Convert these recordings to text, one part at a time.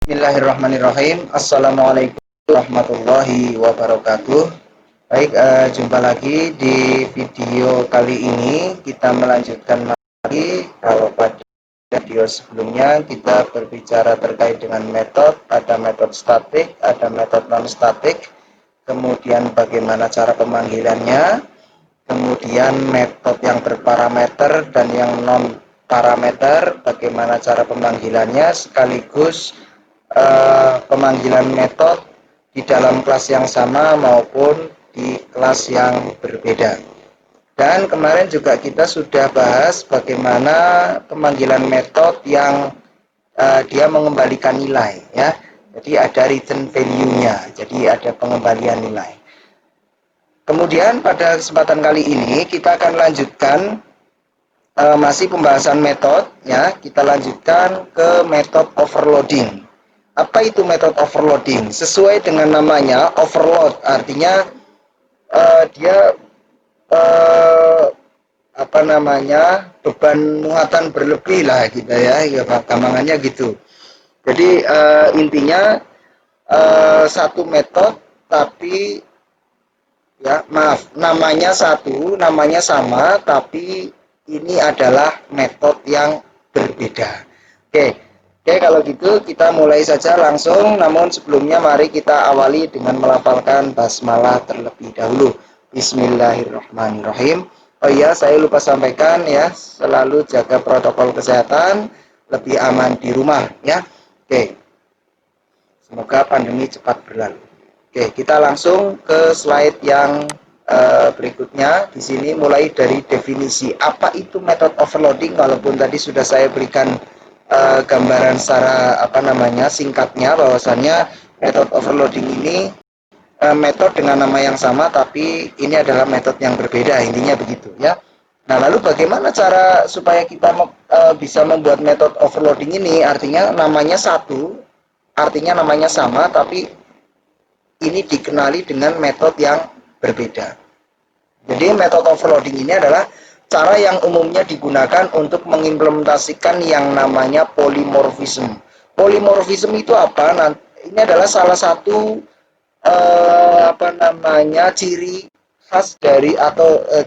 Bismillahirrahmanirrahim. Assalamualaikum warahmatullahi wabarakatuh. Baik, jumpa lagi di video kali ini. Kita melanjutkan lagi. Kalau pada video sebelumnya kita berbicara terkait dengan metode. Ada metode statik, ada metode non statik. Kemudian bagaimana cara pemanggilannya. Kemudian metode yang berparameter dan yang non parameter, bagaimana cara pemanggilannya, sekaligus pemanggilan metode di dalam kelas yang sama maupun di kelas yang berbeda. Dan kemarin juga kita sudah bahas bagaimana pemanggilan metode yang dia mengembalikan nilai, ya. Jadi ada return value-nya, jadi ada pengembalian nilai. Kemudian pada kesempatan kali ini kita akan lanjutkan masih pembahasan metode, ya. Kita lanjutkan ke metode overloading. Apa itu metode overloading? Sesuai dengan namanya, overload artinya dia beban muatan berlebih lah gitu ya, gampangannya gitu. Jadi intinya satu metode tapi ya maaf, namanya satu, namanya sama, tapi ini adalah metode yang berbeda. Oke, kalau gitu kita mulai saja langsung. Namun sebelumnya mari kita awali dengan melafalkan basmalah terlebih dahulu. Bismillahirrahmanirrahim. Oh iya, saya lupa sampaikan ya, selalu jaga protokol kesehatan, lebih aman di rumah ya. Oke, semoga pandemi cepat berlalu. Oke, kita langsung ke slide yang berikutnya. Di sini mulai dari definisi apa itu metode overloading. Walaupun tadi sudah saya berikan gambaran secara singkatnya, bahwasannya metode overloading ini metode dengan nama yang sama tapi ini adalah metode yang berbeda, intinya begitu ya. Nah, lalu bagaimana cara supaya kita bisa membuat metode overloading ini? Artinya namanya satu, artinya namanya sama, tapi ini dikenali dengan metode yang berbeda. Jadi metode overloading ini adalah cara yang umumnya digunakan untuk mengimplementasikan yang namanya polymorphism. Polymorphism itu apa? Nah, ini adalah salah satu ciri khas dari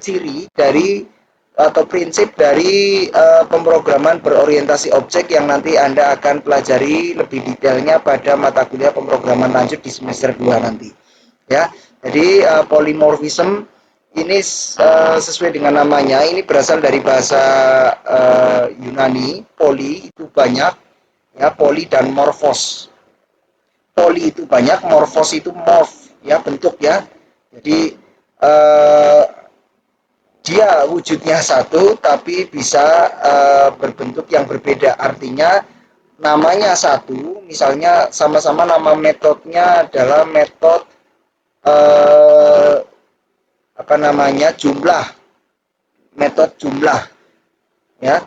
ciri dari atau prinsip dari pemrograman berorientasi objek yang nanti Anda akan pelajari lebih detailnya pada mata kuliah pemrograman lanjut di semester 2 nanti. Ya. Jadi polymorphism ini sesuai dengan namanya, ini berasal dari bahasa Yunani. Poly itu banyak, ya, poly dan morphos. Poly itu banyak, morphos itu morph, ya, bentuk ya. Jadi dia wujudnya satu tapi bisa berbentuk yang berbeda. Artinya namanya satu, misalnya sama-sama nama metodenya adalah metode jumlah, metode jumlah, ya.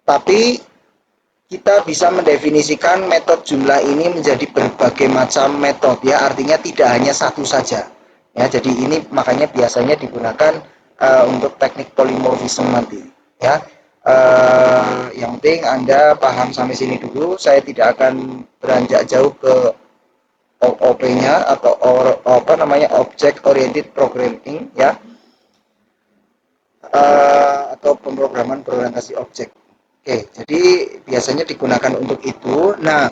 Tapi kita bisa mendefinisikan metode jumlah ini menjadi berbagai macam metode, ya. Artinya tidak hanya satu saja, ya. Jadi ini makanya biasanya digunakan untuk teknik polymorphism nanti, ya. Yang penting Anda paham sampai sini dulu. Saya tidak akan beranjak jauh ke OP-nya atau object oriented programming, ya, atau pemrograman berorientasi objek. Oke, jadi biasanya digunakan untuk itu. Nah,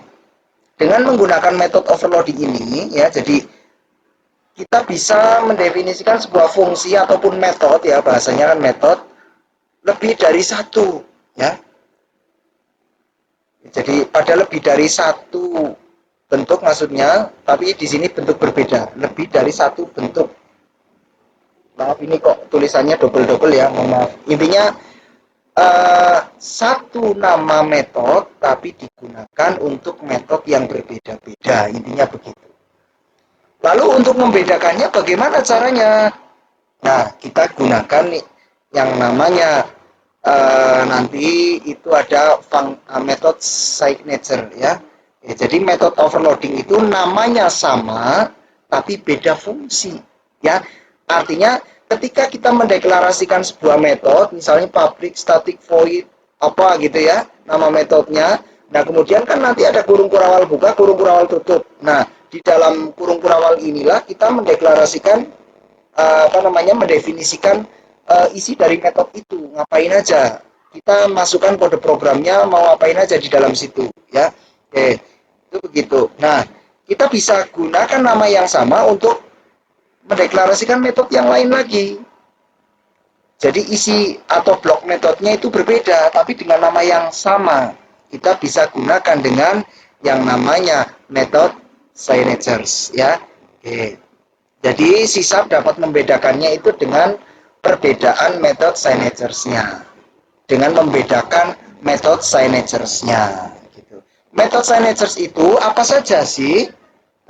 dengan menggunakan metode overloading ini, ya, jadi kita bisa mendefinisikan sebuah fungsi ataupun metode, ya, bahasanya kan metode lebih dari satu, ya. Jadi pada lebih dari satu bentuk maksudnya, tapi di sini bentuk berbeda, lebih dari satu bentuk. Maaf, ini kok tulisannya double-double ya, mohon maaf. Intinya satu nama metode tapi digunakan untuk metode yang berbeda-beda, intinya begitu. Lalu untuk membedakannya bagaimana caranya? Nah, kita gunakan yang namanya nanti itu ada metode signature, ya. Jadi metode overloading itu namanya sama tapi beda fungsi, ya. Artinya ketika kita mendeklarasikan sebuah metode, misalnya public static void apa gitu ya, nama metodenya, Nah, kemudian kan nanti ada kurung kurawal buka, kurung kurawal tutup. Nah, di dalam kurung kurawal inilah kita mendeklarasikan mendefinisikan isi dari metode itu, ngapain aja. Kita masukkan kode programnya, mau ngapain aja di dalam situ, ya. Oke, itu begitu. Nah, kita bisa gunakan nama yang sama untuk mendeklarasikan metode yang lain lagi. Jadi isi atau blok metodenya itu berbeda, tapi dengan nama yang sama. Kita bisa gunakan dengan yang namanya metode signatures, ya. Oke. Jadi sisap dapat membedakannya itu dengan perbedaan metode signatures-nya. Dengan membedakan metode signatures-nya. Gitu. Metode signatures itu apa saja sih?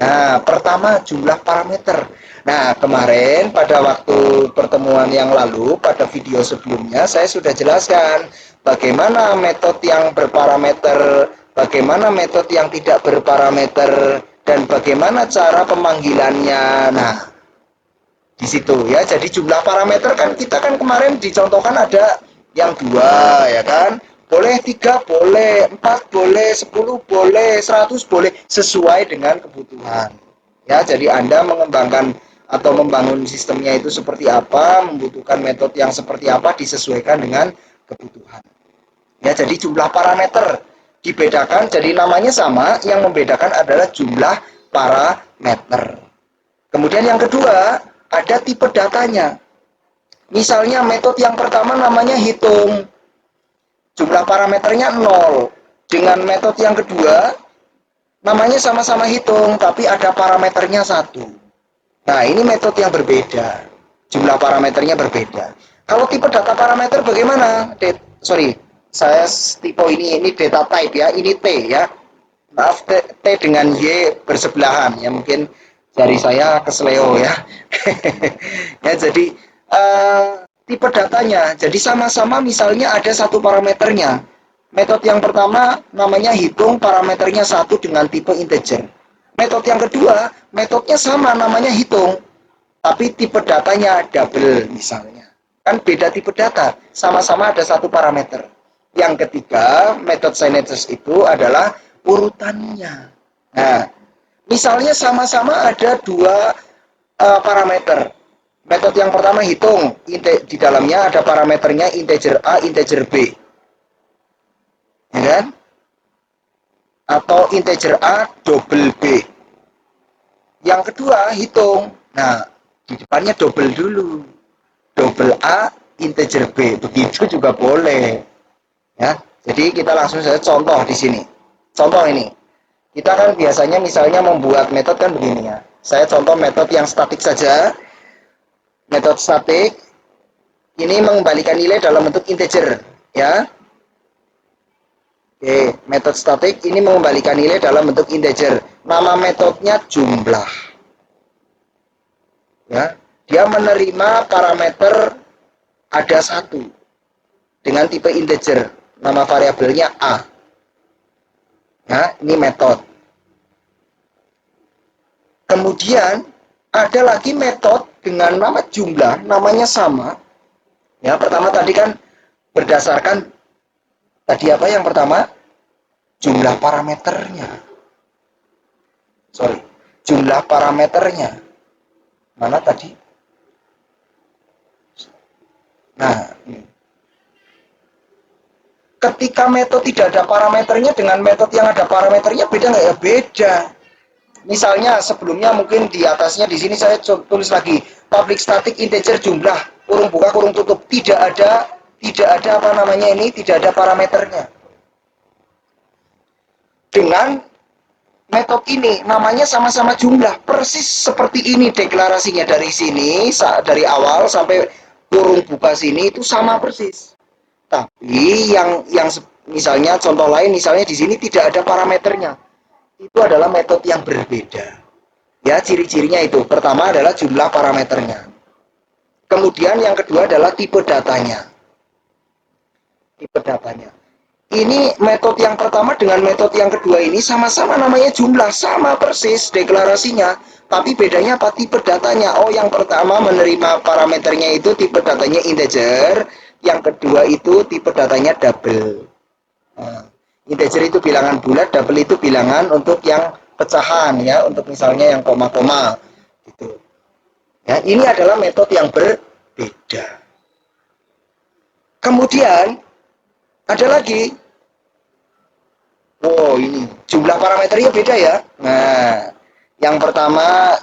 Nah, pertama jumlah parameter. Nah, kemarin pada waktu pertemuan yang lalu, pada video sebelumnya, saya sudah jelaskan bagaimana metode yang berparameter, bagaimana metode yang tidak berparameter, dan bagaimana cara pemanggilannya. Nah, di situ ya. Jadi jumlah parameter kan kita kan kemarin dicontohkan ada yang 2 ya kan. Boleh 3, boleh 4, boleh 10, boleh 100, boleh sesuai dengan kebutuhan. Ya, jadi Anda mengembangkan atau membangun sistemnya itu seperti apa, membutuhkan metode yang seperti apa disesuaikan dengan kebutuhan. Ya, jadi jumlah parameter dibedakan, jadi namanya sama, yang membedakan adalah jumlah parameter. Kemudian yang kedua, ada tipe datanya. Misalnya metode yang pertama namanya hitung, jumlah parameternya 0. Dengan metode yang kedua, namanya sama-sama hitung, tapi ada parameternya 1. Nah, ini metode yang berbeda. Jumlah parameternya berbeda. Kalau tipe data parameter bagaimana? Saya tipe ini data type ya, ini T ya. Maaf, T dengan Y bersebelahan ya, mungkin dari saya ke Sleo ya. Ya, jadi tipe datanya, jadi sama-sama misalnya ada satu parameternya. Metode yang pertama namanya hitung, parameternya 1 dengan tipe integer. Metode yang kedua, metodenya sama, namanya hitung, tapi tipe datanya double misalnya. Kan beda tipe data, sama-sama ada satu parameter. Yang ketiga, metode signatures itu adalah urutannya. Nah, misalnya sama-sama ada dua parameter. Metode yang pertama hitung, di dalamnya ada parameternya integer A, integer B. Ya kan? Atau integer A double B. Yang kedua hitung. Nah, di depannya double dulu. Double A, integer B. Begitu juga boleh. Ya, jadi kita langsung saja contoh di sini. Contoh ini. Kita kan biasanya misalnya membuat metode kan begini ya. Saya contoh metode yang statik saja. Metode statik ini mengembalikan nilai dalam bentuk integer, ya. Oke, metode statik ini mengembalikan nilai dalam bentuk integer. Nama metodenya jumlah. Ya, dia menerima parameter ada 1 dengan tipe integer. Nama variabelnya A. Ya, ini metode. Kemudian ada lagi metode dengan nama jumlah, namanya sama. Ya, pertama tadi kan berdasarkan tadi apa yang pertama? Jumlah parameternya. Jumlah parameternya. Mana tadi? Nah, ketika metode tidak ada parameternya dengan metode yang ada parameternya beda nggak ya? Beda. Misalnya sebelumnya mungkin di atasnya di sini saya tulis lagi public static integer jumlah kurung buka kurung tutup, tidak ada apa namanya ini, tidak ada parameternya. Dengan metode ini namanya sama-sama jumlah, persis seperti ini deklarasinya dari sini, dari awal sampai kurung buka sini itu sama persis. Tapi yang misalnya contoh lain, misalnya di sini tidak ada parameternya, itu adalah metode yang berbeda. Ya, ciri-cirinya itu. Pertama adalah jumlah parameternya. Kemudian yang kedua adalah tipe datanya. Tipe datanya. Ini metode yang pertama dengan metode yang kedua ini sama-sama namanya jumlah, sama persis deklarasinya. Tapi bedanya apa? Tipe datanya. Oh, yang pertama menerima parameternya itu tipe datanya integer, yang kedua itu tipe datanya double. Nah, Integer itu bilangan bulat, double itu bilangan untuk yang pecahan ya, untuk misalnya yang koma-koma gitu. Ya, ini adalah metode yang berbeda. Kemudian ada lagi, oh ini jumlah parameternya beda ya. Nah, yang pertama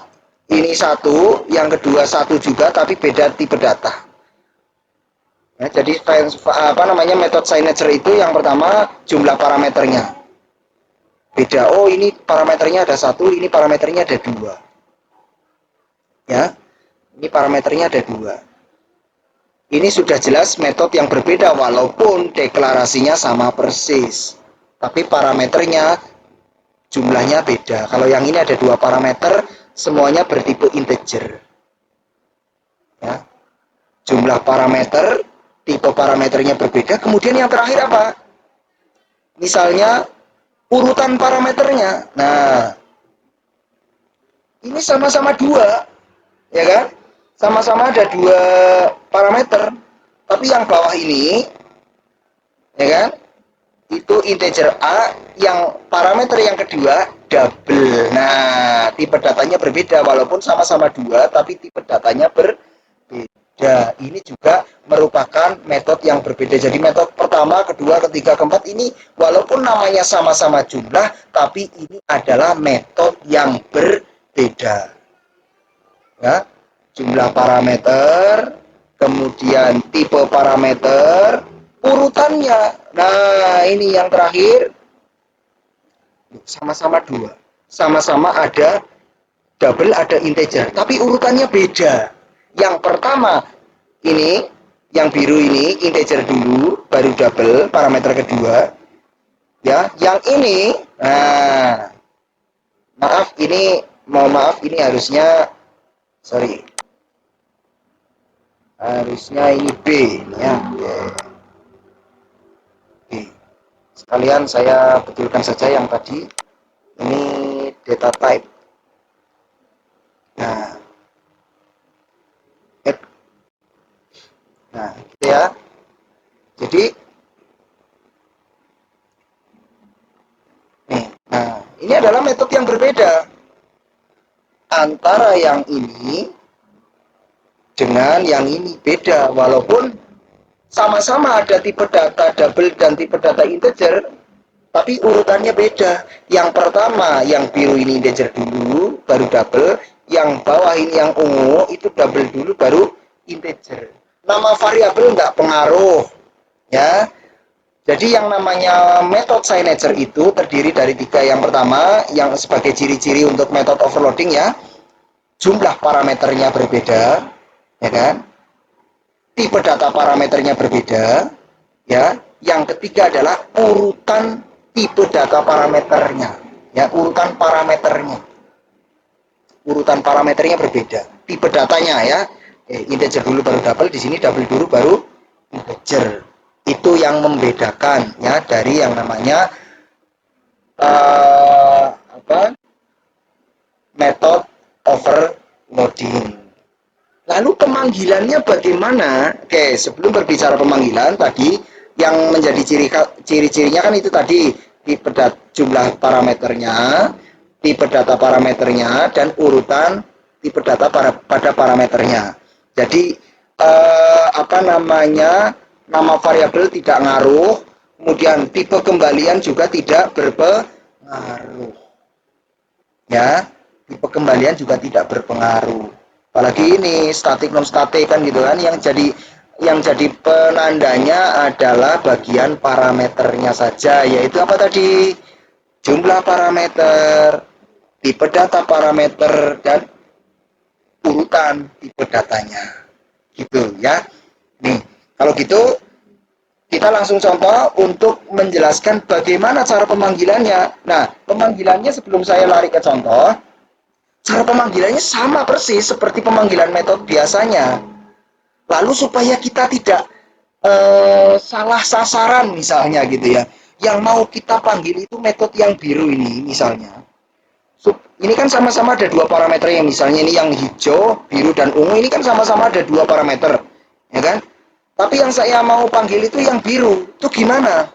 ini satu, yang kedua satu juga, tapi beda tipe data. Ya, jadi metode signature itu yang pertama jumlah parameternya beda. Oh ini parameternya ada satu, ini parameternya ada dua. Ya, ini parameternya ada dua. Ini sudah jelas metode yang berbeda walaupun deklarasinya sama persis, tapi parameternya jumlahnya beda. Kalau yang ini ada dua parameter, semuanya bertipe integer. Ya, jumlah parameter, tipe parameternya berbeda. Kemudian yang terakhir apa? Misalnya urutan parameternya. Nah, ini sama-sama dua, ya kan? Sama-sama ada dua parameter, tapi yang bawah ini, ya kan? Itu integer A, yang parameter yang kedua double. Nah, tipe datanya berbeda walaupun sama-sama dua, tapi tipe datanya berbeda. Ini juga merupakan metode yang berbeda. Jadi metode pertama, kedua, ketiga, keempat ini walaupun namanya sama-sama jumlah, tapi ini adalah metode yang berbeda. Ya, jumlah parameter, kemudian tipe parameter, urutannya. Nah, ini yang terakhir sama-sama dua, sama-sama ada double, ada integer, tapi urutannya beda. Yang pertama ini, yang biru ini integer dulu, baru double parameter kedua. Ya, yang ini, nah, maaf ini, mohon maaf ini harusnya, sorry, harusnya ini B ya. B. Sekalian saya betulkan saja yang tadi. Ini data type. Nah, gitu ya. Jadi nih, nah, ini adalah metode yang berbeda antara yang ini dengan yang ini, beda walaupun sama-sama ada tipe data double dan tipe data integer, tapi urutannya beda. Yang pertama yang biru ini integer dulu baru double, yang bawah ini yang ungu itu double dulu baru integer. Nama variabel nggak pengaruh ya. Jadi yang namanya metode signature itu terdiri dari tiga. Yang pertama yang sebagai ciri-ciri untuk metode overloading ya, jumlah parameternya berbeda, ya kan? Tipe data parameternya berbeda, ya. Yang ketiga adalah urutan tipe data parameternya, ya, urutan parameternya. Urutan parameternya berbeda. Tipe datanya ya, integer dulu baru double, di sini double dulu baru integer. Itu yang membedakan ya dari yang namanya metode overloading. Lalu pemanggilannya bagaimana? Oke, sebelum berbicara pemanggilan tadi yang menjadi ciri-cirinya kan itu tadi tipe jumlah parameternya, tipe data parameternya, dan urutan tipe data pada parameternya. Jadi nama variabel tidak ngaruh, kemudian tipe kembalian juga tidak berpengaruh. Ya, tipe kembalian juga tidak berpengaruh. Apalagi ini statik non statik kan gitu kan, yang jadi penandanya adalah bagian parameternya saja, yaitu apa tadi? Jumlah parameter, tipe data parameter, dan urutan tipe datanya. Gitu ya. Nih, kalau gitu kita langsung contoh untuk menjelaskan bagaimana cara pemanggilannya. Nah, pemanggilannya sebelum saya lari ke contoh, cara pemanggilannya sama persis seperti pemanggilan metode biasanya. Lalu supaya kita tidak salah sasaran misalnya gitu ya. Yang mau kita panggil itu metode yang biru ini misalnya. Ini kan sama-sama ada dua parameter yang misalnya ini yang hijau, biru, dan ungu ini kan sama-sama ada dua parameter. Ya kan? Tapi yang saya mau panggil itu yang biru. Itu gimana?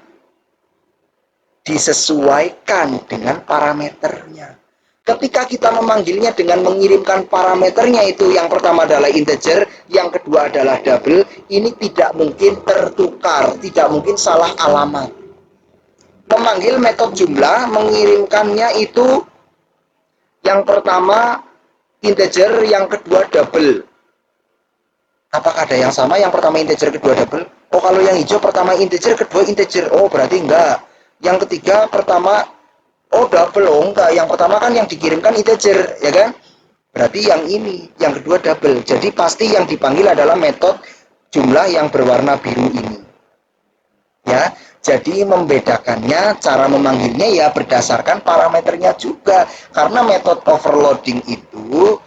disesuaikan dengan parameternya. Ketika kita memanggilnya dengan mengirimkan parameternya, itu yang pertama adalah integer, yang kedua adalah double, ini tidak mungkin tertukar, tidak mungkin salah alamat. Memanggil metode jumlah, mengirimkannya itu yang pertama integer, yang kedua double. Apakah ada yang sama? Yang pertama integer, kedua double? Oh, kalau yang hijau pertama integer, kedua integer. Oh, berarti enggak. Yang ketiga pertama, oh double. Oh, enggak. Yang pertama kan yang dikirimkan integer, ya kan? Berarti yang ini, yang kedua double. Jadi pasti yang dipanggil adalah metode jumlah yang berwarna biru ini. Ya, jadi membedakannya, cara memanggilnya ya berdasarkan parameternya juga. Karena metode overloading itu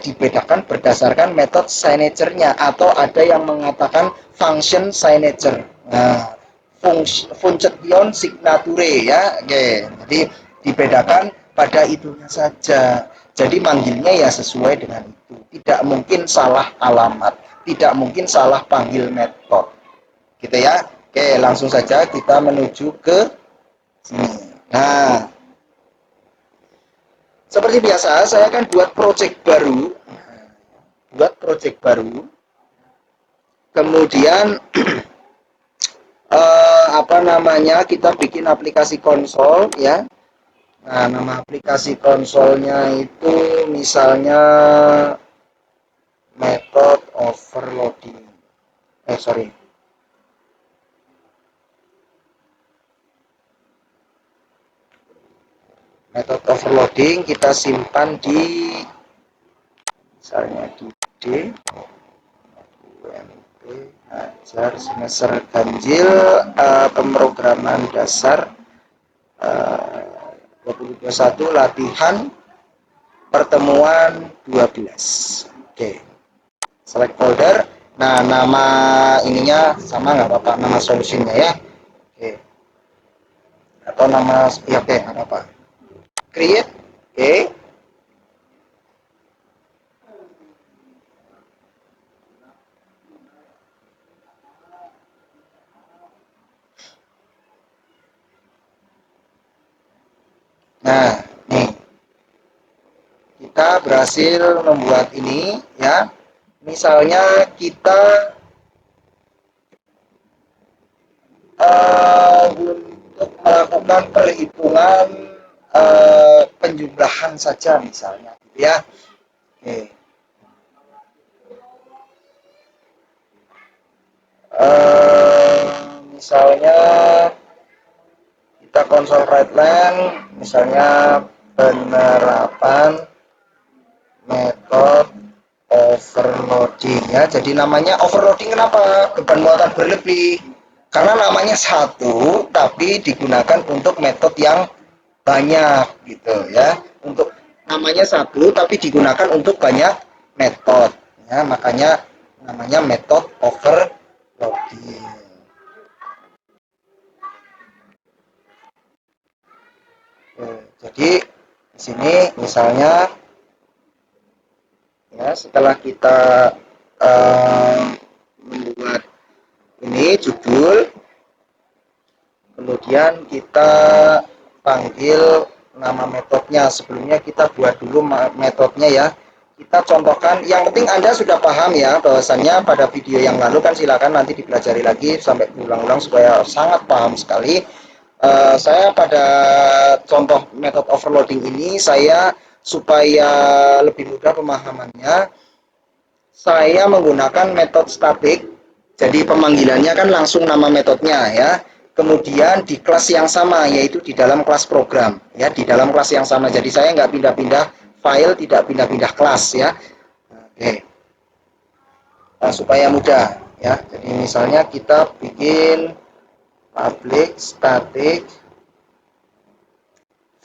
dibedakan berdasarkan metode signature-nya, atau ada yang mengatakan function signature. Nah, function signature ya. Oke. Jadi dibedakan pada itunya saja. Jadi manggilnya ya sesuai dengan itu. Tidak mungkin salah alamat, tidak mungkin salah panggil metode. Gitu ya. Oke, langsung saja kita menuju ke sini. Nah, seperti biasa saya akan buat project baru. Kemudian kita bikin aplikasi konsol ya. Nah, nama aplikasi konsolnya itu misalnya method overloading. Method overloading kita simpan di misalnya di D UMP ajar semester ganjil pemrograman dasar 2021 latihan pertemuan 12. Oke. Select folder. Nah, nama ininya sama nggak apa-apa, nama solusinya ya. Oke. Atau nama ya, oke, nggak apa-apa. Create. Oke. Nah, nih. Kita berhasil membuat ini ya. Misalnya kita untuk melakukan perhitungan penjumlahan saja misalnya gitu ya. Oke. Misalnya kita konsol write line, misalnya penerapan metode overloading ya. Jadi namanya overloading kenapa? Beban muatan berlebih. Karena namanya satu tapi digunakan untuk metode yang banyak gitu ya. Untuk namanya satu tapi digunakan untuk banyak metode ya, makanya namanya metode overloading. Jadi di sini misalnya ya, setelah kita membuat ini judul, kemudian kita panggil nama metodenya. Sebelumnya kita buat dulu metodenya ya. Kita contohkan, yang penting Anda sudah paham ya bahwasannya pada video yang lalu kan, silakan nanti dipelajari lagi sampai berulang-ulang supaya sangat paham sekali. Saya pada contoh metode overloading ini, saya supaya lebih mudah pemahamannya, saya menggunakan metode statik. Jadi pemanggilannya kan langsung nama metodenya ya. Kemudian di kelas yang sama, yaitu di dalam kelas program ya, di dalam kelas yang sama. Jadi saya nggak pindah-pindah file, tidak pindah-pindah kelas ya. Oke. Nah, supaya mudah ya. Jadi misalnya kita bikin public static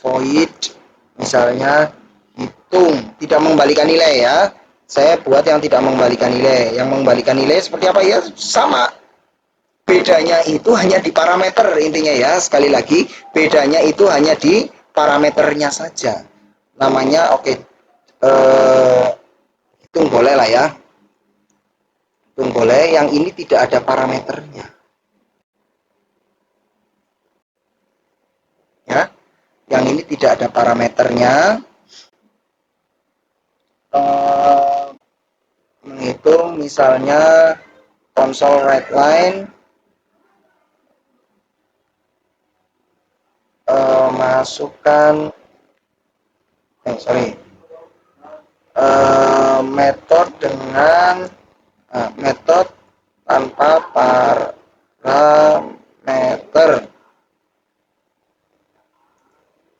void misalnya hitung, tidak mengembalikan nilai ya. Saya buat yang tidak mengembalikan nilai. Yang mengembalikan nilai seperti apa ya? Sama. Bedanya itu hanya di parameter intinya ya. Sekali lagi, bedanya itu hanya di parameternya saja. Namanya oke. Hitung boleh lah ya. Hitung boleh, yang ini tidak ada parameternya. yang ini tidak ada parameternya. Menghitung misalnya console write line, masukkan metode dengan metode tanpa parameter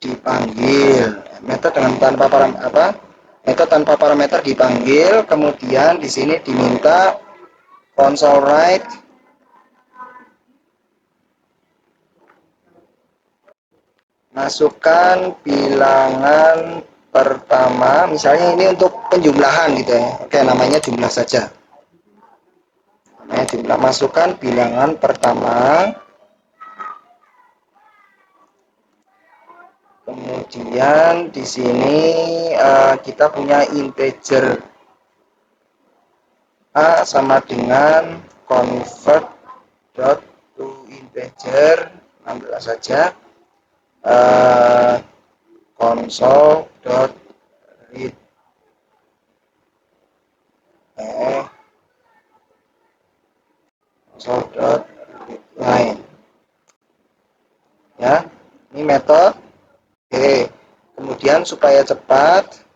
dipanggil. Metode dengan tanpa parameter metode tanpa parameter dipanggil, kemudian di sini diminta console write masukkan bilangan pertama, misalnya ini untuk penjumlahan gitu ya. Oke, namanya jumlah saja. Namanya jumlah, masukkan bilangan pertama. Kemudian di sini kita punya integer A sama dengan convert dot to integer, ambil saja console dot read console dot read line ya. Ini metode. Oke, kemudian supaya cepat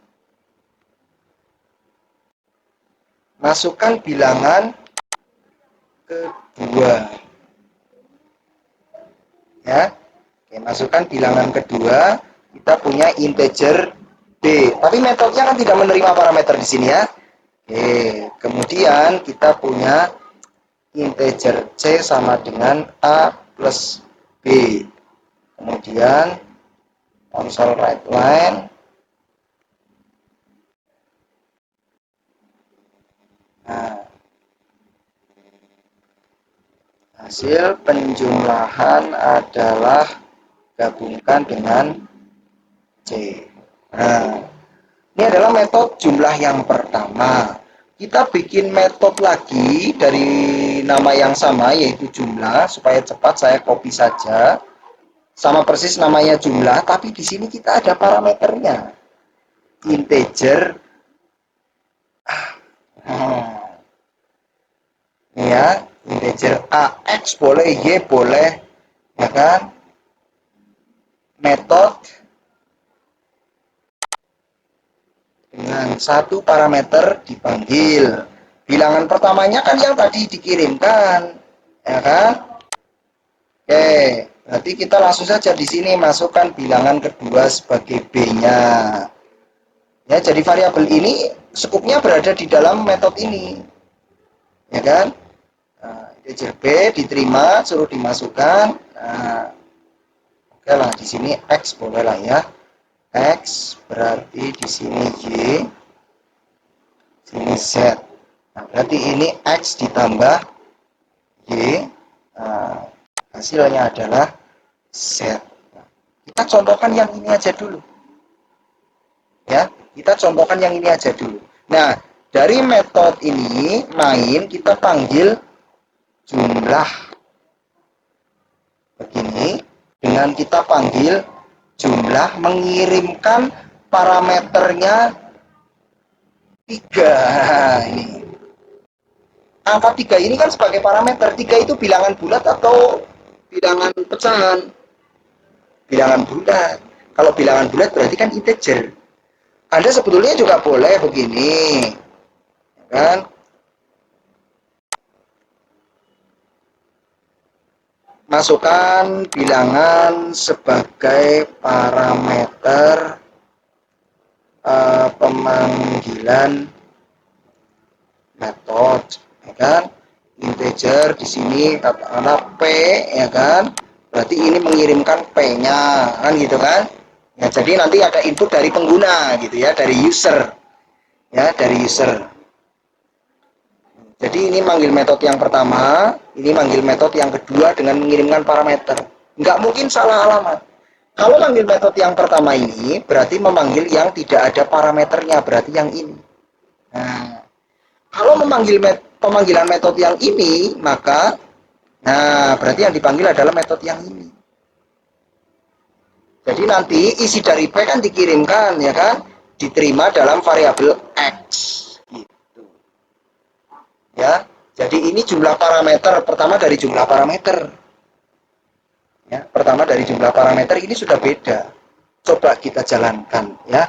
masukkan bilangan kedua ya. Oke, masukkan bilangan kedua, kita punya integer B, tapi metodenya kan tidak menerima parameter di sini ya. Oke, kemudian kita punya integer C sama dengan A plus B. Kemudian console write line. Nah, hasil penjumlahan adalah gabungkan dengan C. Nah, ini adalah metode jumlah yang pertama. Kita bikin metode lagi dari nama yang sama, yaitu jumlah. Supaya cepat saya copy saja. Sama persis namanya jumlah, tapi di sini kita ada parameternya. Integer. Ini ya, integer AX boleh, Y boleh, ya kan? Metode dengan satu parameter dipanggil. Bilangan pertamanya kan yang tadi dikirimkan, ya kan? Oke, berarti kita langsung saja di sini masukkan bilangan kedua sebagai B-nya. Ya, jadi variabel ini skupnya berada di dalam metode ini, ya kan? Nah, integer B diterima, suruh dimasukkan. Nah, oke lah, di sini X boleh lah ya. X berarti di sini Y, sini Z. Nah, berarti ini X ditambah Y. Nah, hasilnya adalah Z. Nah, kita contohkan yang ini aja dulu. Ya, kita contohkan yang ini aja dulu. Nah, dari metode ini main kita panggil jumlah. Begini, dengan kita panggil jumlah mengirimkan parameternya 3. Ini angka 3 ini kan sebagai parameter. 3 itu bilangan bulat atau bilangan pecahan? Bilangan bulat. Kalau bilangan bulat berarti kan integer. Anda sebetulnya juga boleh begini, kan? Masukkan bilangan sebagai parameter pemanggilan metode, ya kan? Integer di sini katakanlah P, ya kan? Berarti ini mengirimkan P-nya, kan gitu kan? Ya, jadi nanti ada input dari pengguna gitu ya, dari user. Ya, dari user. Jadi ini manggil metode yang pertama, ini manggil metode yang kedua dengan mengirimkan parameter. Nggak mungkin salah alamat. Kalau manggil metode yang pertama ini, berarti memanggil yang tidak ada parameternya, berarti yang ini. Nah, kalau memanggil pemanggilan metode yang ini, maka berarti yang dipanggil adalah metode yang ini. Jadi nanti isi dari P kan dikirimkan, ya kan? Diterima dalam variabel X. Gitu. Ya. Jadi ini jumlah parameter, pertama dari jumlah parameter. Ya, pertama dari jumlah parameter ini sudah beda. Coba kita jalankan, ya.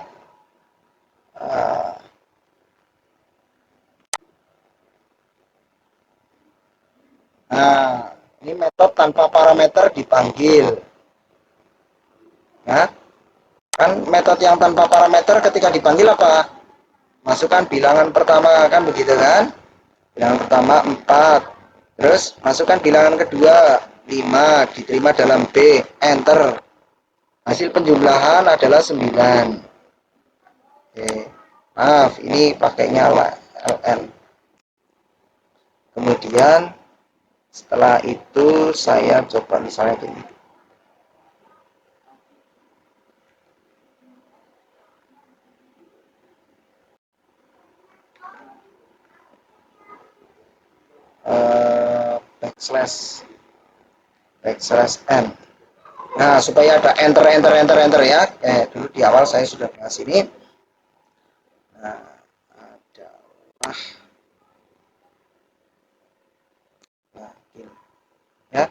Nah, ini metode tanpa parameter dipanggil. Ya, kan metode yang tanpa parameter ketika dipanggil apa? Masukkan bilangan pertama, kan begitu kan? Bilangan pertama 4. Terus masukkan bilangan kedua 5, diterima dalam B, enter. Hasil penjumlahan adalah 9. Oke. Maaf, ini pakainya LN. Kemudian setelah itu saya coba misalnya gini. Backslash n. Nah, supaya ada enter ya. Dulu di awal saya sudah bahas ini. Nah, adalah ya.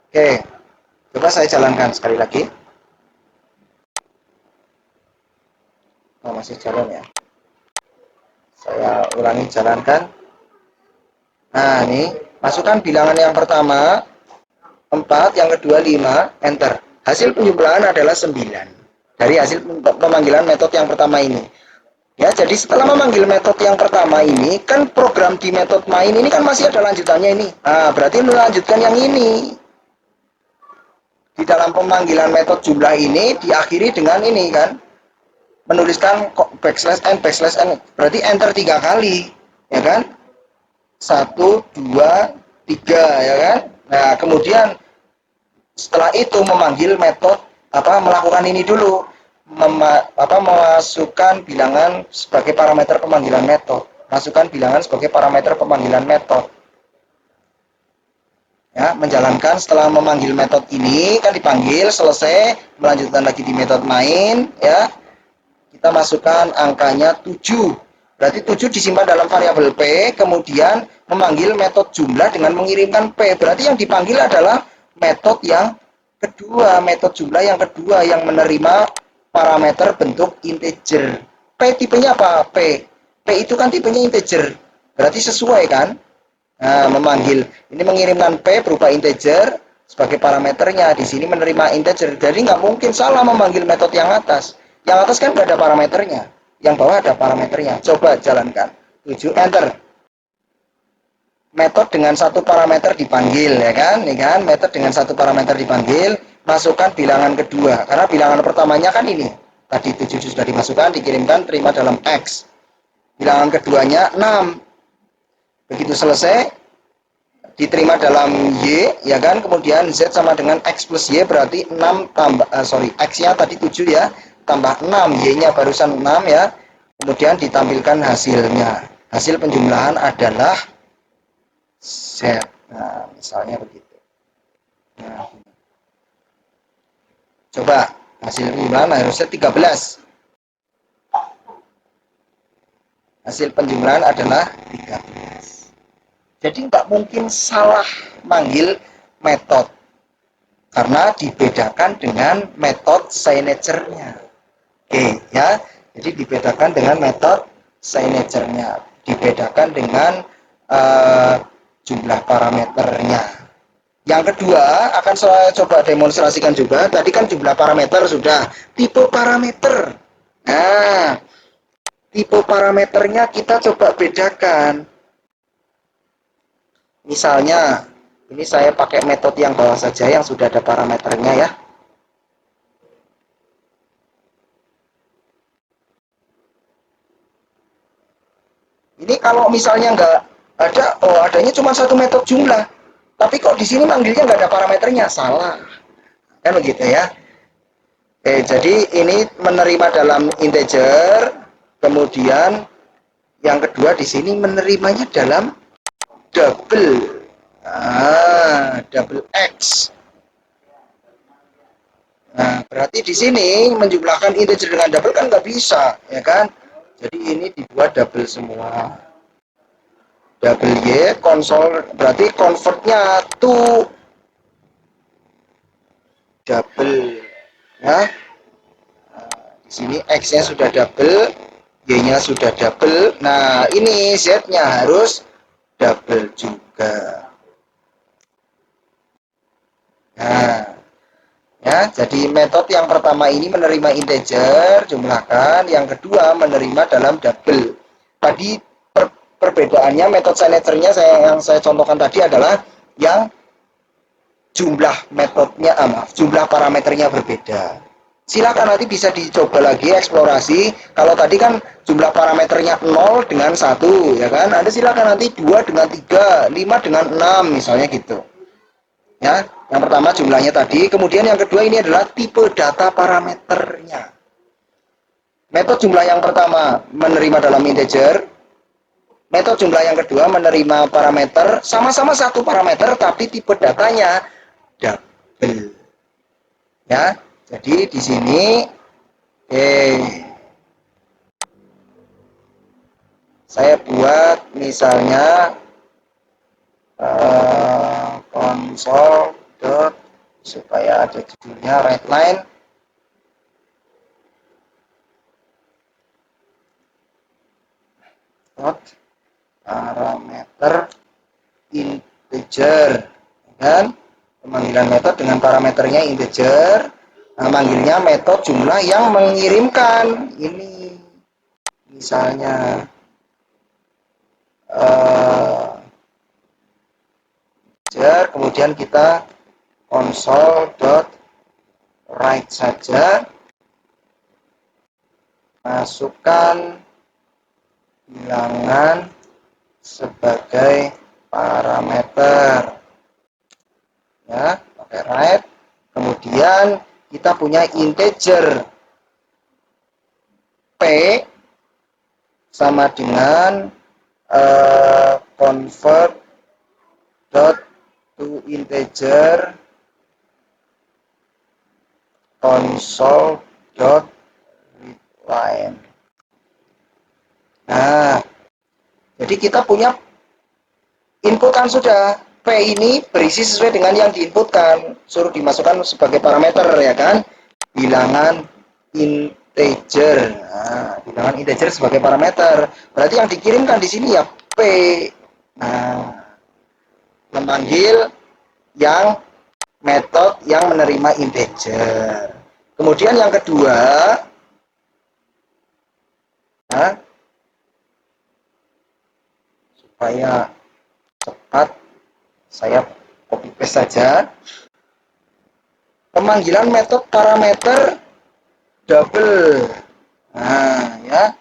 Oke. Coba saya jalankan sekali lagi. Oh, masih jalan ya. Saya ulangi jalankan. Nah, ini masukkan bilangan yang pertama 4, yang kedua 5, enter. Hasil penjumlahan adalah 9. Dari hasil pemanggilan metode yang pertama ini. Ya, jadi setelah memanggil metode yang pertama ini, kan program di metode main ini kan masih ada lanjutannya ini. Nah, berarti melanjutkan yang ini. Di dalam pemanggilan metode jumlah ini diakhiri dengan ini kan. Menuliskan backslash n. Berarti enter 3 kali. Ya kan? 1, 2, 3, ya kan? Nah, kemudian setelah itu memanggil metode melakukan ini dulu, memasukkan bilangan sebagai parameter pemanggilan metode, masukkan bilangan sebagai parameter pemanggilan metode, ya. Menjalankan setelah memanggil metode ini kan dipanggil, selesai, melanjutkan lagi di metode main, ya. Kita masukkan angkanya 7, berarti 7 disimpan dalam variabel P, kemudian memanggil metode jumlah dengan mengirimkan P, berarti yang dipanggil adalah metode yang kedua, metode jumlah yang kedua yang menerima parameter bentuk integer. P tipenya apa? P. P itu kan tipenya integer. Berarti sesuai kan? Nah, memanggil ini mengirimkan P berupa integer sebagai parameternya. Di sini menerima integer. Jadi nggak mungkin salah memanggil metode yang atas. Yang atas kan nggak ada parameternya. Yang bawah ada parameternya. Coba jalankan. 7 enter. Metode dengan satu parameter dipanggil, ya kan? Nih kan, metode dengan satu parameter dipanggil, masukkan bilangan kedua. Karena bilangan pertamanya kan ini. Tadi 7 sudah dimasukkan, dikirimkan, terima dalam X. Bilangan keduanya 6. Begitu selesai, diterima dalam Y, ya kan? Kemudian Z sama dengan X plus Y, berarti 6 tambah, X-nya tadi 7 ya, tambah 6, Y-nya barusan 6 ya. Kemudian ditampilkan hasilnya. Hasil penjumlahan adalah Z. Nah, misalnya begitu. Nah, coba hasil penjumlahan harusnya 13. Hasil penjumlahan adalah 13. Jadi nggak mungkin salah manggil metode. Karena dibedakan dengan metode signature-nya. Oke, ya. Jadi dibedakan dengan metode signature-nya. Dibedakan dengan jumlah parameternya. Yang kedua akan saya coba demonstrasikan juga. Tadi kan jumlah parameter sudah. Tipe parameter. Nah, tipe parameternya kita coba bedakan. Misalnya, ini saya pakai metode yang bawah saja yang sudah ada parameternya ya. Ini kalau misalnya nggak ada, adanya cuma satu metode jumlah. Tapi kok di sini manggilnya nggak ada parameternya, salah. Kan begitu ya. Oke, jadi ini menerima dalam integer, kemudian yang kedua di sini menerimanya dalam double. Double X. Nah, berarti di sini menjumlahkan integer dengan double kan nggak bisa, ya kan? Jadi ini dibuat double semua. Double Y, konsol berarti convertnya to double. Ya, di sini X-nya sudah double, Y-nya sudah double. Nah, ini Z-nya harus double juga. Nah, ya, jadi metode yang pertama ini menerima integer, jumlahkan. Yang kedua menerima dalam double. Tadi perbedaannya metode selectornya yang saya contohkan tadi adalah yang jumlah metodenya jumlah parameternya berbeda. Silakan nanti bisa dicoba lagi eksplorasi. Kalau tadi kan jumlah parameternya 0 dengan 1, ya kan? Anda silakan nanti 2 dengan 3, 5 dengan 6 misalnya gitu. Ya, yang pertama jumlahnya tadi, kemudian yang kedua ini adalah tipe data parameternya. Metode jumlah yang pertama menerima dalam integer, metode jumlah yang kedua menerima parameter sama-sama satu parameter tapi tipe datanya double. Ya, jadi di sini saya buat misalnya konsol dot supaya ada judulnya redline dot parameter integer, dan pemanggilan metode dengan parameternya integer. Nah, manggilnya metode jumlah yang mengirimkan ini misalnya integer, kemudian kita console dot write saja, masukkan bilangan sebagai parameter, ya, pakai write. Kemudian kita punya integer P sama dengan convert dot to integer console dot readline. Nah, jadi kita punya inputkan sudah. P ini berisi sesuai dengan yang diinputkan. Suruh dimasukkan sebagai parameter, ya kan? Bilangan integer. Nah, bilangan integer sebagai parameter. Berarti yang dikirimkan di sini ya P. Nah, memanggil yang metode yang menerima integer. Kemudian yang kedua, nah, supaya cepat saya copy paste saja. Pemanggilan metode parameter double. Nah, ya.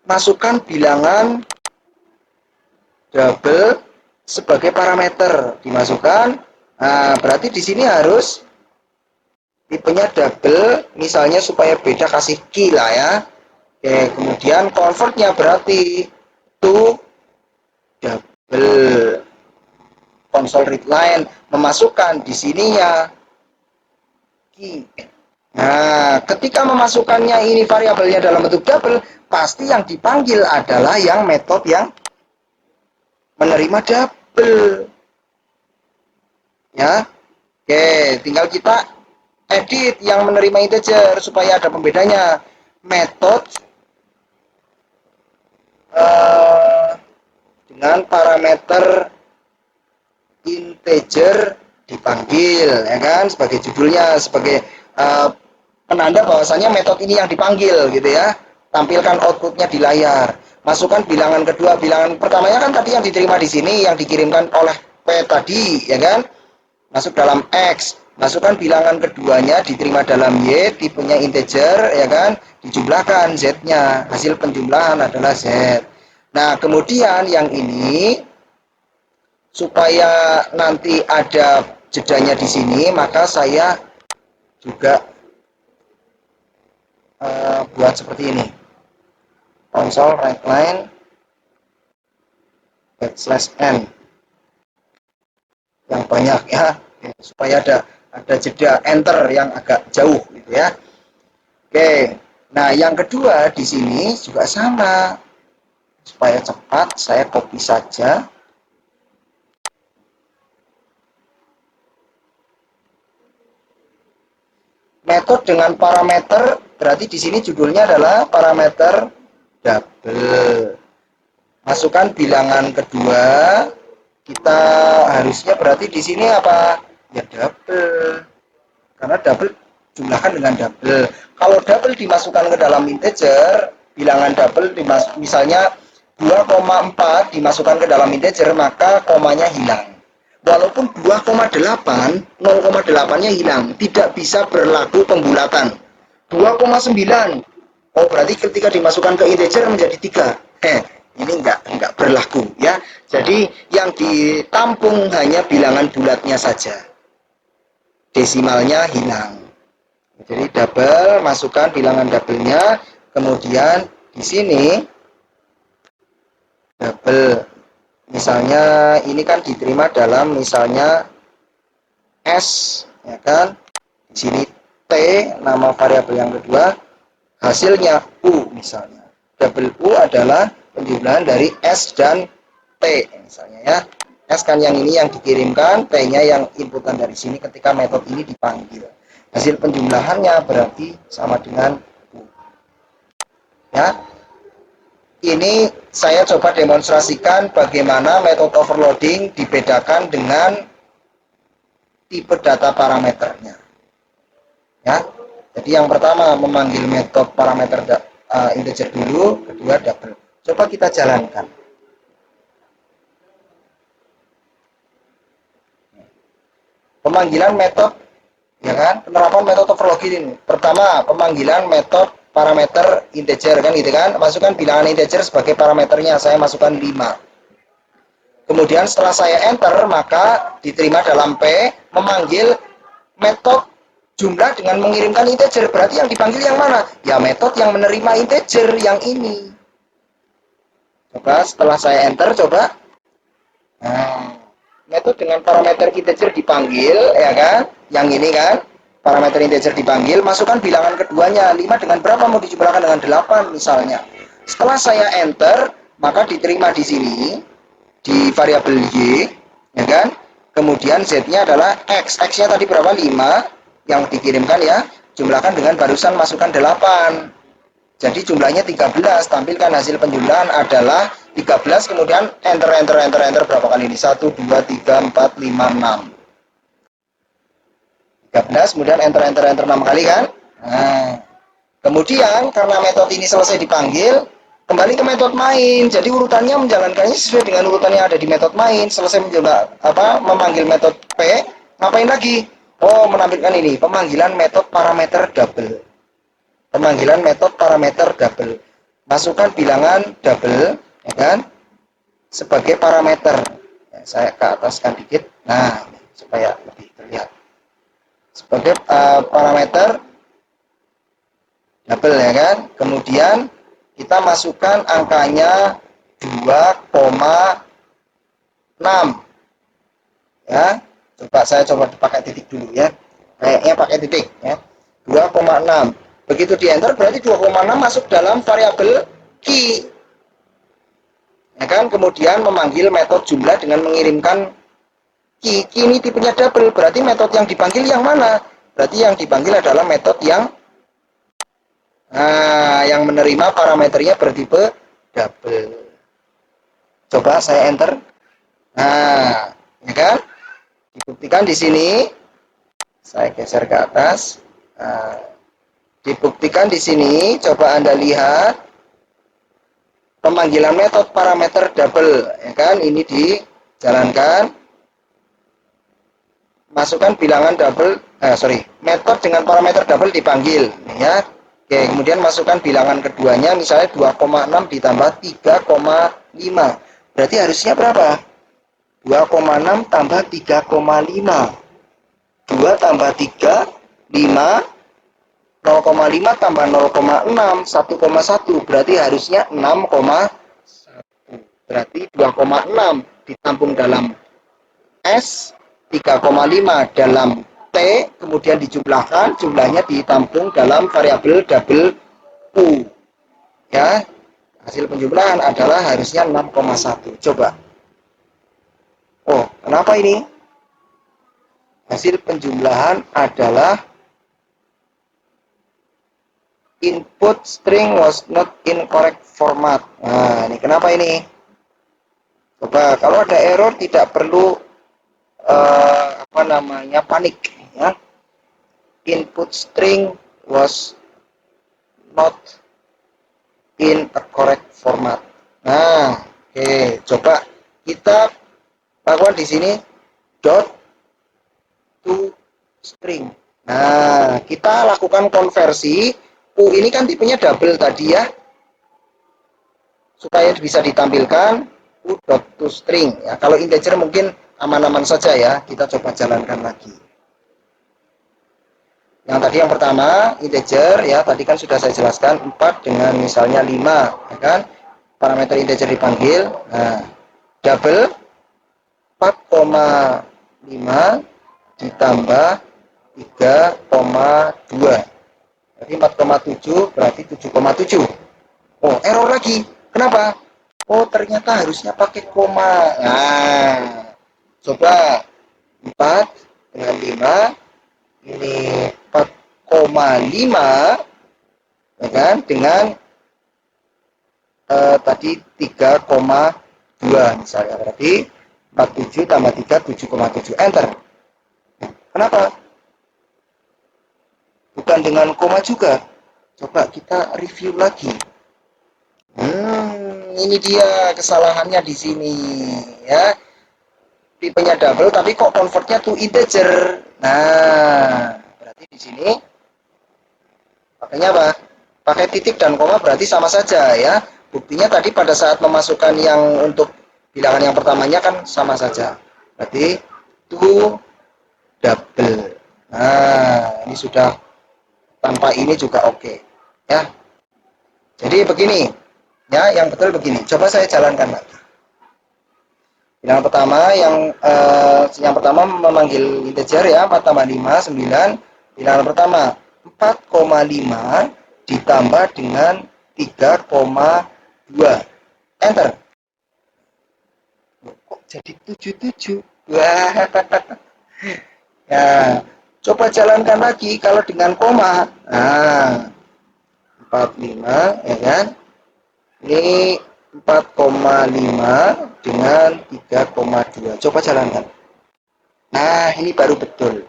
Masukkan bilangan double sebagai parameter, dimasukkan. Nah, berarti di sini harus tipenya double, misalnya supaya beda kasih key lah ya. Oke, kemudian convertnya berarti to double. Console readline memasukkan di sininya key. Nah, ketika memasukkannya ini variabelnya dalam bentuk double, pasti yang dipanggil adalah yang metode yang menerima double. Ya, oke, tinggal kita edit yang menerima integer supaya ada pembedanya. Metode dengan parameter integer dipanggil, ya kan, sebagai judulnya, sebagai penanda bahwasanya metode ini yang dipanggil gitu ya. Tampilkan outputnya di layar. Masukkan bilangan kedua, bilangan pertamanya kan tadi yang diterima di sini, yang dikirimkan oleh P tadi, ya kan? Masuk dalam X. Masukkan bilangan keduanya diterima dalam Y, tipenya integer, ya kan? Dijumlahkan Z-nya. Hasil penjumlahan adalah Z. Nah, kemudian yang ini supaya nanti ada jedanya di sini, maka saya juga buat seperti ini. Console writeline /n yang banyak ya, supaya ada ada jeda enter yang agak jauh gitu ya. Oke, nah yang kedua di sini juga sama. Supaya cepat, saya copy saja. Metode dengan parameter, berarti di sini judulnya adalah parameter double. Masukkan bilangan kedua, kita harusnya berarti di sini apa? Ya double. Karena double jumlahkan dengan double. Kalau double dimasukkan ke dalam integer, bilangan double misalnya 2,4 dimasukkan ke dalam integer, maka komanya hilang. Walaupun 2,8, 0,8-nya hilang, tidak bisa berlaku pembulatan. 2,9, oh berarti ketika dimasukkan ke integer menjadi 3. Ini enggak berlaku ya. Jadi yang ditampung hanya bilangan bulatnya saja. Desimalnya hilang. Jadi double, masukkan bilangan double-nya, kemudian di sini double. Misalnya ini kan diterima dalam misalnya S, ya kan? Di sini T, nama variabel yang kedua, hasilnya U misalnya. Double U adalah penjumlahan dari S dan T misalnya ya. S kan yang ini yang dikirimkan, T-nya yang inputan dari sini ketika metode ini dipanggil. Hasil penjumlahannya berarti sama dengan U. Ya. Ini saya coba demonstrasikan bagaimana metode overloading dibedakan dengan tipe data parameternya. Ya. Jadi yang pertama memanggil metode parameter integer dulu, kedua double. Coba kita jalankan. Pemanggilan metode, ya kan? Penerapan metode overloading ini. Pertama, pemanggilan metode parameter integer kan gitu kan. Masukkan bilangan integer sebagai parameternya, saya masukkan 5. Kemudian setelah saya enter, maka diterima dalam P memanggil metode jumlah dengan mengirimkan integer. Berarti yang dipanggil yang mana? Ya metode yang menerima integer yang ini. Coba setelah saya enter, coba. Nah, metode dengan parameter integer dipanggil, ya kan? Yang ini kan, parameter integer dipanggil, masukkan bilangan keduanya. 5 dengan berapa? Mau dijumlahkan dengan 8 misalnya. Setelah saya enter, maka diterima di sini di variabel Y, ya kan? Kemudian Z-nya adalah X. X-nya tadi berapa? 5 yang dikirimkan ya. Jumlahkan dengan barusan masukkan 8. Jadi jumlahnya 13. Tampilkan hasil penjumlahan adalah 13, kemudian enter berapa kali ini? 1, 2, 3, 4, 5, 6. 13, kemudian enter 6 kali kan? Nah, kemudian karena metode ini selesai dipanggil, kembali ke metode main. Jadi urutannya menjalankannya sesuai dengan urutan yang ada di metode main. Selesai memanggil metode P, ngapain lagi? Oh, menampilkan ini, pemanggilan metode parameter double. Pemanggilan metode parameter double. Masukkan bilangan double, ya kan? Sebagai parameter. Ya, saya ke ataskan dikit. Nah, supaya lebih terlihat. Sebagai parameter double ya kan. Kemudian kita masukkan angkanya 2,6 ya. Saya coba pakai titik dulu ya. Kayaknya pakai titik ya. 2,6. Begitu di enter berarti 2,6 masuk dalam variabel key. Ya kan? Kemudian memanggil metode jumlah dengan mengirimkan key. Key ini tipenya double. Berarti metode yang dipanggil yang mana? Berarti yang dipanggil adalah metode yang menerima parameternya bertipe double. Coba saya enter. Nah, ya kan? Dibuktikan di sini. Saya geser ke atas. Nah, dibuktikan di sini. Coba Anda lihat pemanggilan metode parameter double, ya kan? Ini dijalankan. Masukkan bilangan double, metode dengan parameter double dipanggil, ya. Oke, kemudian masukkan bilangan keduanya, misalnya 2,6 ditambah 3,5. Berarti harusnya berapa? 2,6 tambah 3,5. 2 tambah 3, 5. 0,5 tambah 0,6, 1,1. Berarti harusnya 6,1. Berarti 2,6 ditampung dalam S, 3,5 dalam T, kemudian dijumlahkan, jumlahnya ditampung dalam variabel double U. Ya, hasil penjumlahan adalah harusnya 6,1. Coba. Oh, kenapa ini? Hasil penjumlahan adalah input string was not in correct format. Nah, ini kenapa ini? Coba, kalau ada error tidak perlu panik, ya. Input string was not in a correct format. Nah, oke, coba kita lakukan di sini dot to string. Nah, kita lakukan konversi. U ini kan tipenya double tadi ya, supaya bisa ditampilkan U dot to string. Ya, kalau integer mungkin aman-aman saja ya. Kita coba jalankan lagi. Yang tadi yang pertama integer ya, tadi kan sudah saya jelaskan 4 dengan misalnya 5, ya kan? Parameter integer dipanggil. Nah, double 4,5 ditambah 3,2. Jadi 4,7 berarti 7,7. Oh, error lagi. Kenapa? Oh, ternyata harusnya pakai koma. Nah, coba 4 dengan 5, ini 4,5, ya kan, dengan tadi 3,2 misalnya, berarti 47 tambah 3 7,7. Enter. Kenapa? Bukan dengan koma juga. Coba kita review lagi. Ini dia kesalahannya di sini, ya. Tipenya double tapi kok convertnya to integer. Nah, berarti di sini pakainya apa? Pakai titik dan koma berarti sama saja ya. Buktinya tadi pada saat memasukkan yang untuk bilangan yang pertamanya kan sama saja. Berarti to double. Nah, ini sudah tanpa ini juga oke. Ya. Jadi begini. Ya, yang betul begini. Coba saya jalankan lagi. Bilangan pertama yang pertama memanggil integer ya, 4 tambah 5 9. Bilangan pertama 4,5 ditambah dengan 3,2. Enter. Kok jadi 77? Wah. Ya, coba jalankan lagi kalau dengan koma. Nah, 45 ya kan? Ini 4,5 dengan 3,2. Coba jalankan. Nah, ini baru betul.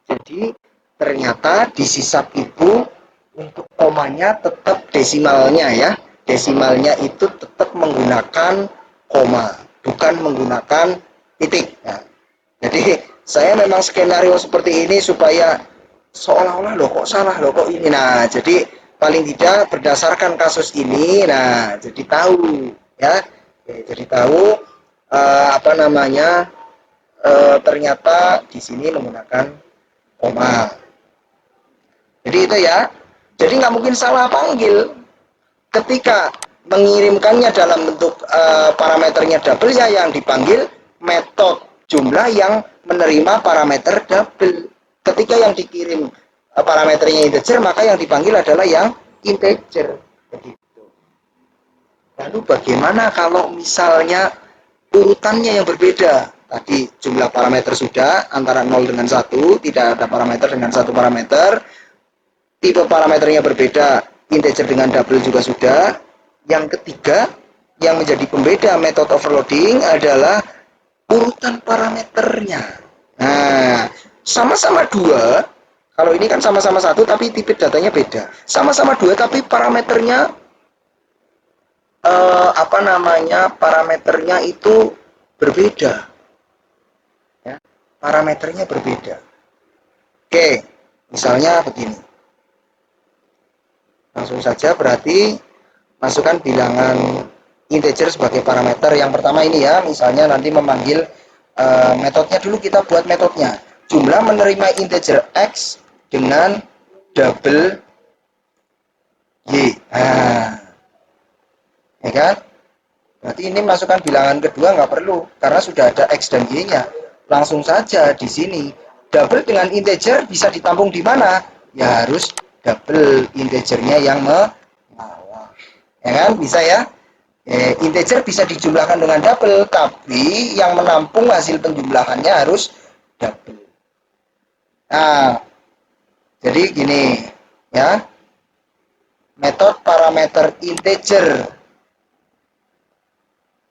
Jadi, ternyata di sisap itu untuk komanya tetap desimalnya ya. Desimalnya itu tetap menggunakan koma, bukan menggunakan titik. Nah, jadi, saya memang skenario seperti ini supaya seolah-olah loh kok salah loh kok ini. Nah, jadi paling tidak berdasarkan kasus ini, nah jadi tahu ya. Oke, jadi tahu ternyata di sini menggunakan koma. Jadi itu ya. Jadi nggak mungkin salah panggil ketika mengirimkannya dalam bentuk parameternya double ya, yang dipanggil metode jumlah yang menerima parameter double. Ketika yang dikirim parameternya integer, maka yang dipanggil adalah yang integer. Begitu. Lalu bagaimana kalau misalnya urutannya yang berbeda? Tadi jumlah parameter sudah antara 0 dengan 1, tidak ada parameter dengan satu parameter. Tipe parameternya berbeda, integer dengan double juga sudah. Yang ketiga, yang menjadi pembeda metode overloading adalah urutan parameternya. Nah, sama-sama dua. Kalau ini kan sama-sama satu, tapi tipe datanya beda. Sama-sama dua, tapi parameternya parameternya itu berbeda. Ya, parameternya berbeda. Oke, misalnya begini. Langsung saja berarti masukkan bilangan integer sebagai parameter. Yang pertama ini ya, misalnya nanti memanggil metodenya dulu, kita buat metodenya. Jumlah menerima integer X dengan double Y. Nah, ya kan? Berarti ini masukkan bilangan kedua nggak perlu, karena sudah ada X dan Y-nya. Langsung saja di sini double dengan integer bisa ditampung di mana? Ya harus double integernya yang mengalah. Ya kan? Bisa ya? Integer bisa dijumlahkan dengan double, tapi yang menampung hasil penjumlahannya harus double. Nah, jadi gini, ya. Metode parameter integer.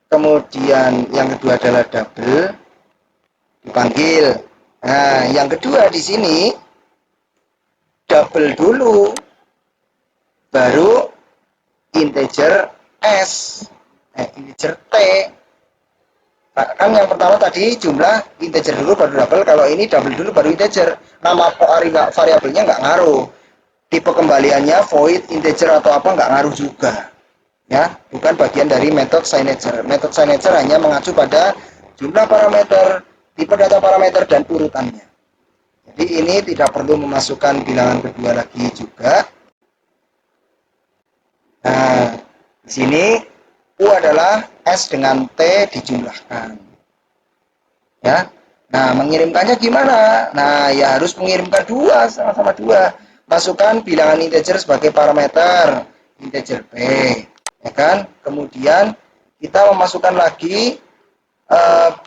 Kemudian yang kedua adalah double dipanggil. Nah, yang kedua di sini double dulu baru integer s, integer t. Kan yang pertama tadi jumlah integer dulu baru double, kalau ini double dulu baru integer. Nama variabelnya nggak ngaruh. Tipe kembaliannya void, integer atau apa nggak ngaruh juga. Ya, bukan bagian dari metode signature. Metode signature hanya mengacu pada jumlah parameter, tipe data parameter dan urutannya. Jadi ini tidak perlu memasukkan bilangan kedua lagi juga. Nah, di sini U adalah S dengan T dijumlahkan. Ya. Nah, mengirimkannya gimana? Nah, ya harus mengirimkan dua, sama-sama dua. Masukkan bilangan integer sebagai parameter, integer P. Ya kan? Kemudian kita memasukkan lagi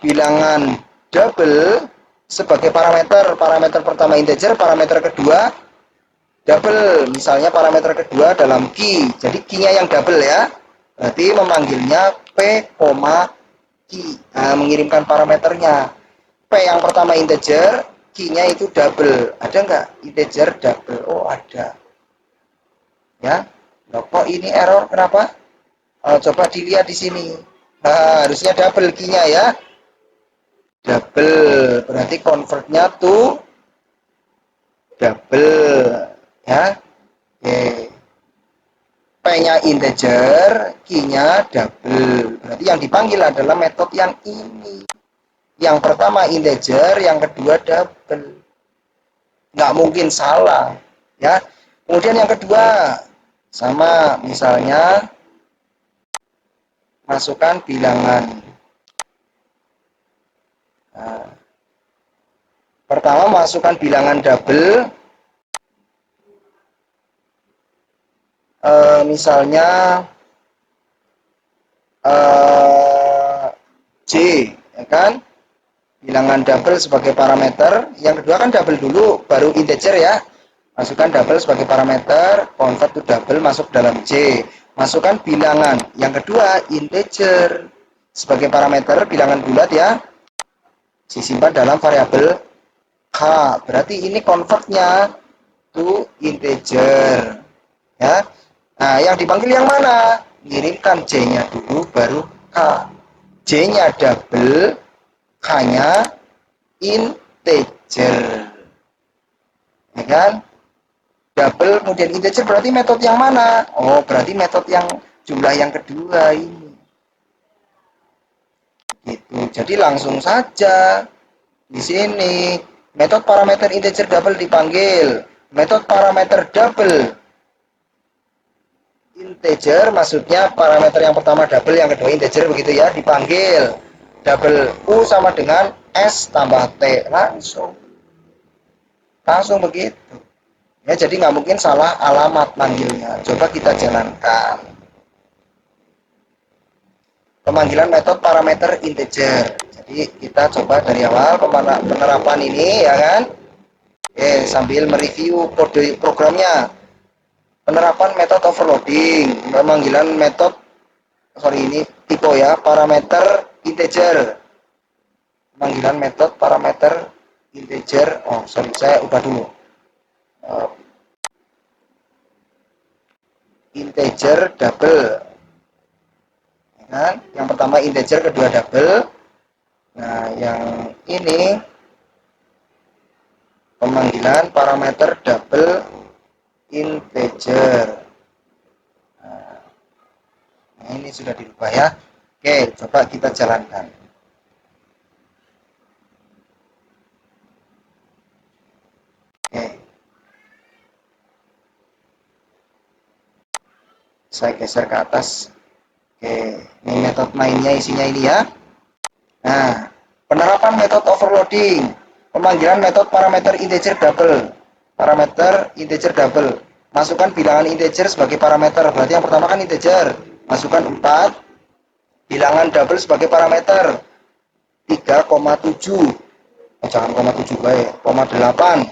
bilangan double sebagai parameter. Parameter pertama integer, parameter kedua double. Misalnya parameter kedua dalam key. Jadi key-nya yang double ya. Berarti memanggilnya P, key. Nah, mengirimkan parameternya. P yang pertama integer, key-nya itu double. Ada nggak integer double? Oh, ada. Ya. Loh, kok ini error? Kenapa? Coba dilihat di sini. Nah, harusnya double key-nya ya. Double. Berarti convert-nya to double. Ya. Oke. P-nya integer, key-nya double. Berarti yang dipanggil adalah metode yang ini. Yang pertama integer, yang kedua double. Nggak mungkin salah. Ya. Kemudian yang kedua, sama misalnya masukkan bilangan. Nah, pertama masukkan bilangan double. Misalnya J, ya kan? Bilangan double sebagai parameter. Yang kedua kan double dulu, baru integer ya. Masukkan double sebagai parameter, convert to double masuk dalam J. Masukkan bilangan. Yang kedua integer sebagai parameter, bilangan bulat ya. Disimpan dalam variabel K. Berarti ini convertnya to integer. Ya. Nah, yang dipanggil yang mana? Ngirimkan J-nya dulu baru K. J-nya double, K-nya integer. Ya kan? Double kemudian integer berarti metode yang mana? Oh, berarti metode yang jumlah yang kedua ini. Gitu. Jadi langsung saja di sini metode parameter integer double dipanggil. Metode parameter double integer maksudnya parameter yang pertama double, yang kedua integer begitu ya, dipanggil. Double U sama dengan S tambah T, langsung begitu ya. Jadi nggak mungkin salah alamat manggilnya. Coba kita jalankan pemanggilan metode parameter integer. Jadi kita coba dari awal penerapan ini ya kan. Oke, sambil mereview kode programnya. Penerapan metode overloading, pemanggilan metode ini tipe ya, parameter integer. Pemanggilan metode parameter integer. Oh, saya ubah dulu. Integer double. Ya kan? Yang pertama integer, kedua double. Nah, yang ini pemanggilan parameter double integer. Nah, ini sudah dirubah ya. Oke, coba kita jalankan. Oke. Saya geser ke atas. Oke, ini metode mainnya isinya ini ya. Nah, penerapan metode overloading. Pemanggilan metode parameter integer double. Parameter integer double. Masukkan bilangan integer sebagai parameter. Berarti yang pertama kan integer. Masukkan 4. Bilangan double sebagai parameter. 3,7. Jangan 0,7 baik. 0,8.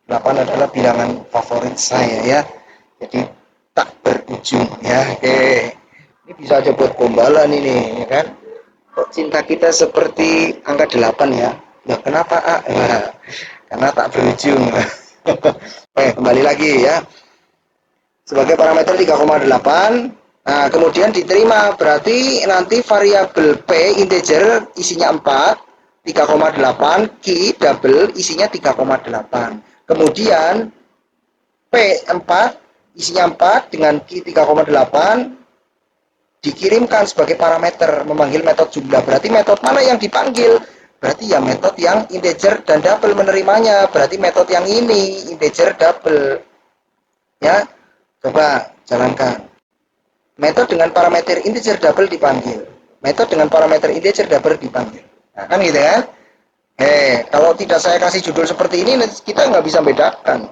8 adalah bilangan favorit saya ya. Jadi tak berujung ya. Oke. Ini bisa aja buat gombalan ini ya kan. Kok cinta kita seperti angka 8 ya. Ya kenapa A? Nah, karena tak berujung. Kembali lagi ya. Sebagai parameter 3,8. Nah, kemudian diterima. Berarti nanti variabel P integer isinya 4. 3,8. Q double isinya 3,8. Kemudian P4 isinya 4 dengan Q 3,8 dikirimkan sebagai parameter memanggil metode jumlah. Berarti metode mana yang dipanggil? Berarti ya metode yang integer dan double menerimanya. Berarti metode yang ini integer double. Ya, coba jalankan. Metode dengan parameter integer double dipanggil. Metode dengan parameter integer double dipanggil. Nah, kan gitu kan? Kalau tidak saya kasih judul seperti ini, kita nggak bisa bedakan.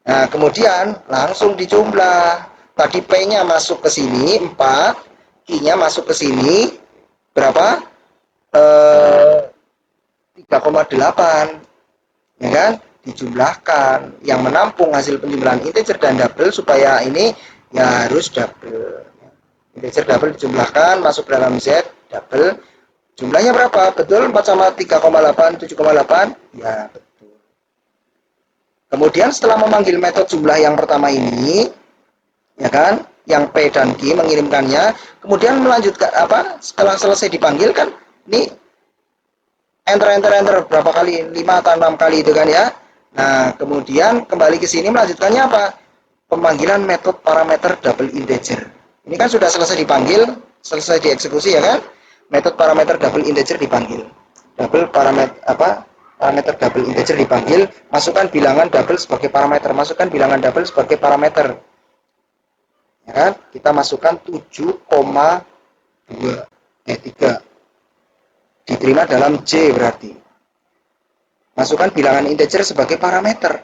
Nah, kemudian langsung dijumlah. Tadi P-nya masuk ke sini 4, Q-nya masuk ke sini berapa? 3,8. Ya kan? Dijumlahkan. Yang menampung hasil penjumlahan integer dan double supaya ini ya harus double. Integer double dijumlahkan masuk dalam Z double. Jumlahnya berapa? Betul 4 sama 3,8 7,8? Ya, betul. Kemudian setelah memanggil metode jumlah yang pertama ini, ya kan, yang P dan Q mengirimkannya, kemudian melanjutkan apa? Setelah selesai dipanggil kan, ini enter berapa kali? 5 atau 6 kali itu kan ya. Nah, kemudian kembali ke sini melanjutkannya apa? Pemanggilan metode parameter double integer. Ini kan sudah selesai dipanggil, selesai dieksekusi ya kan? Metode parameter double integer dipanggil. Double parameter apa? Parameter double integer dipanggil, masukkan bilangan double sebagai parameter, masukkan bilangan double sebagai parameter. Ya kan? Kita masukkan 3. Diterima dalam J berarti. Masukkan bilangan integer sebagai parameter.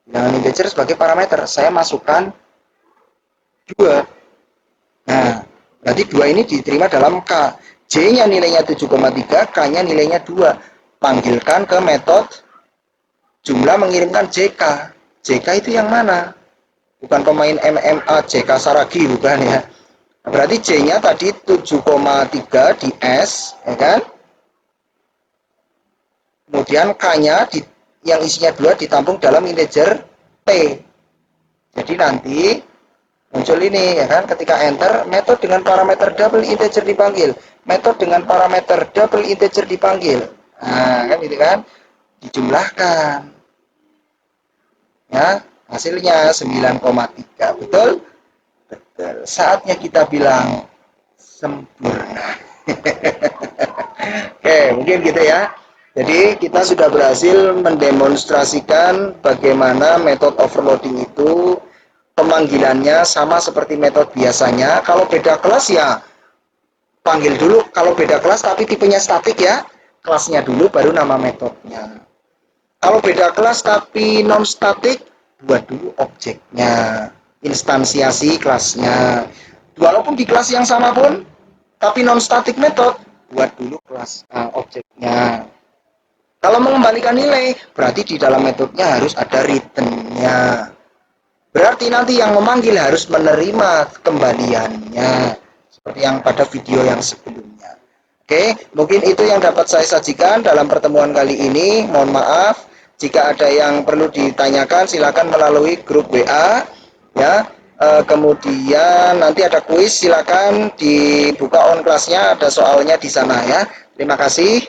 Bilangan integer sebagai parameter. Saya masukkan 2. Nah, berarti 2 ini diterima dalam K. J-nya nilainya 7,3, K-nya nilainya 2. Panggilkan ke metode jumlah mengirimkan JK. JK itu yang mana? Bukan pemain MMA JK Saragi, bukan ya. Berarti J-nya tadi 7,3 di S, ya kan? Kemudian K-nya yang isinya 2 ditampung dalam integer P. Jadi nanti muncul ini, ya kan? Ketika enter, metode dengan parameter double integer dipanggil. Metode dengan parameter double integer dipanggil. Nah, kan gitu kan? Dijumlahkan. Ya, hasilnya 9,3. Betul? Betul. Saatnya kita bilang sempurna. Oke, mungkin gitu ya. Jadi kita sudah berhasil mendemonstrasikan bagaimana metode overloading itu pemanggilannya sama seperti metode biasanya. Kalau beda kelas ya panggil dulu. Kalau beda kelas tapi tipenya statik ya, kelasnya dulu baru nama metodenya. Kalau beda kelas tapi non statik, buat dulu objeknya, instansiasi kelasnya. Walaupun di kelas yang sama pun, tapi non static method, buat dulu kelas objeknya. Kalau mengembalikan nilai, berarti di dalam metodenya harus ada returnnya. Berarti nanti yang memanggil harus menerima kembaliannya, seperti yang pada video yang sebelumnya. Oke, mungkin itu yang dapat saya sajikan dalam pertemuan kali ini. Mohon maaf jika ada yang perlu ditanyakan, silakan melalui grup WA ya. Kemudian nanti ada kuis, silakan dibuka on kelasnya, ada soalnya di sana ya. Terima kasih.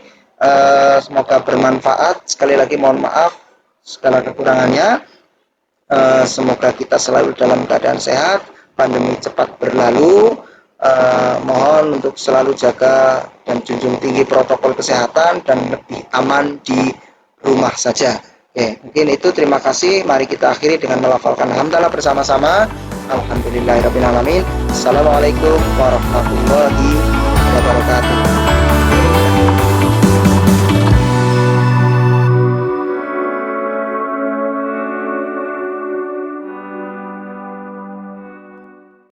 Semoga bermanfaat. Sekali lagi mohon maaf segala kekurangannya. Semoga kita selalu dalam keadaan sehat, pandemi cepat berlalu. Mohon untuk selalu jaga dan junjung tinggi protokol kesehatan dan lebih aman di rumah saja. Oke, mungkin itu. Terima kasih. Mari kita akhiri dengan melafalkan hamdalah bersama-sama. Alhamdulillahirabbil alamin. Assalamualaikum warahmatullahi wabarakatuh.